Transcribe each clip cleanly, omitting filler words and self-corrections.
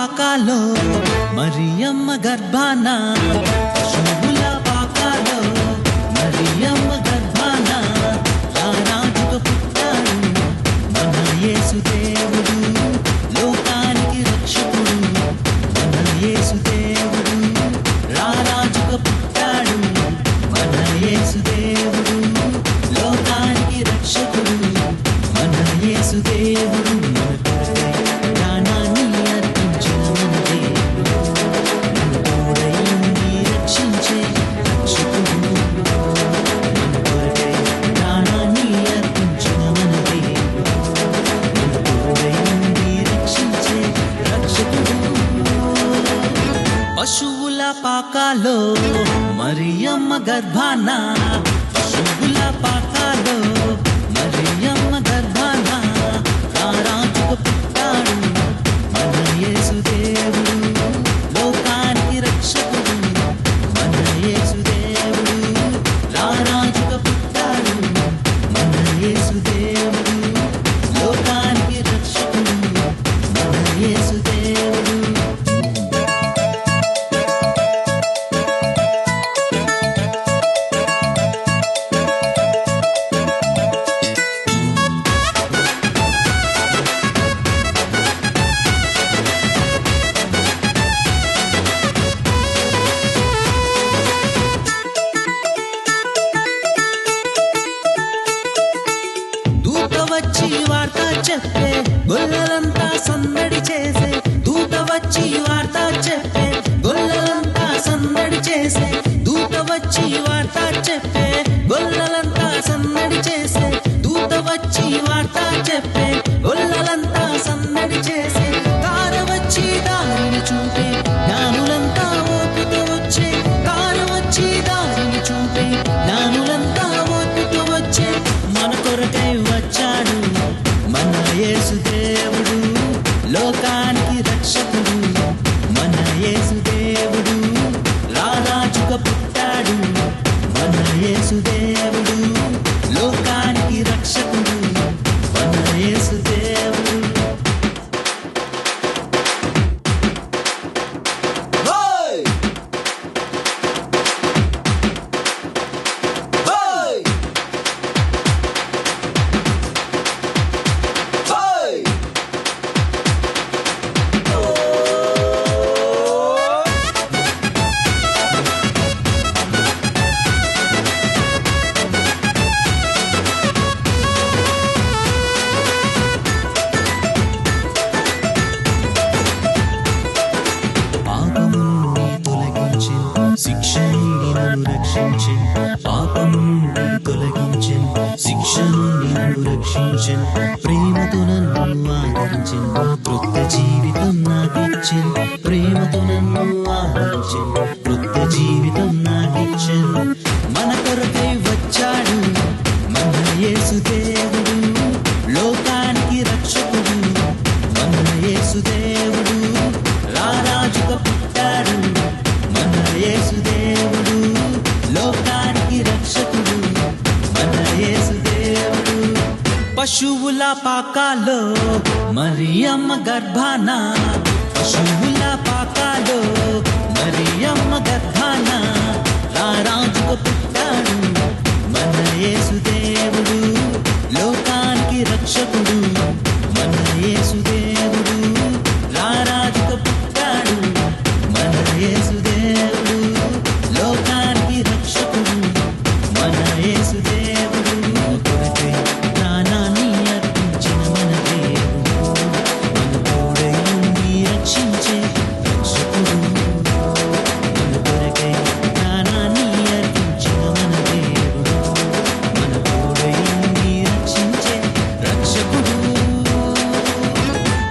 పాకాలో మరియమ్మ గర్భాన పశువుల పాకాలో మరియమ్మ గర్భాన రారాజుగా పుట్టాడు మన యేసుదేవుడు లోకానికి రక్షకుడు మన యేసుదేవుడు రారాజుగా పుట్టాడు మన యేసుదేవుడు లోకానికి రక్షకుడు మన యేసుదేవుడు పశువుల పాకాలో మరియమ్మ గర్భాన పశువుల పాకాలో మరియమ్మ గర్భాన రారాజుగా పుట్టాడు మన యేసుదేవుడు లోకానికి రక్షకుడు మన యేసుదేవుడు రారాజుగా పుట్టాడు మన యేసుదేవుడు లోకానికి రక్షకుడు మన యేసుదేవుడు వచ్చి వార్త చెప్పే గొల్లలంతా సందడి చేసే దూత వచ్చి వార్త చెప్పే గొల్లలంతా సందడి చేసే దూత వచ్చి వార్త చెప్పే గొల్లలంతా సందడి చేసే దూత వచ్చి వార్త చెప్పే గొల్లలంతా సందడి చేసే తార వచ్చి దారిని చూపే జ్ఞానులంతా ఓపితో వచ్చే తార వచ్చి దారిని చూపే జ్ఞానులంతా ఓపితో వచ్చే మన కొరకై వచ్చాడు మన యేసుదేవుడు లోకానికి రక్షకుడు మన యేసుదేవుడు రారాజుగా పుట్టాడు మన యేసుదేవుడు లోకానికి రక్షకుడు మన యేసుదేవుడు ప్రేమతో నన్ను ఆదరించిన కృత జీవితం నాకిచ్చిన ప్రేమతో నన్ను ఆదరించిన కృత జీవితం నాకిచ్చిన మన కొరకై వచ్చాడు మన యేసుదేవుడు లోకానికి రక్షకుడు మన యేసుదేవుడు రారాజుగా పుట్టాడు మన యేసుదేవుడు లోకానికి రక్షకుడు మన యేసుదేవుడు పశువుల పాకాలో మరియమ్మ గర్భాన పశువుల పాకాలో మరియమ్మ గర్భాన రారాజుగా పుట్టాడు మన యేసుదేవుడు లోకానికి రక్షకుడు మన యేసుదేవుడు రారాజుగా పుట్టాడు మన యేసుదేవుడు లోకానికి రక్షకుడు మన యేసుదేవుడు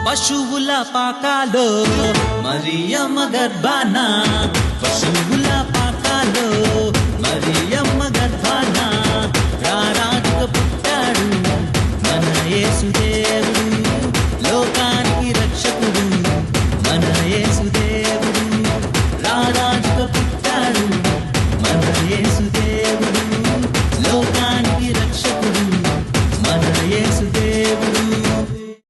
పశువుల పాకాలో మరియమ్మ గర్భాన పశువుల పాకాలో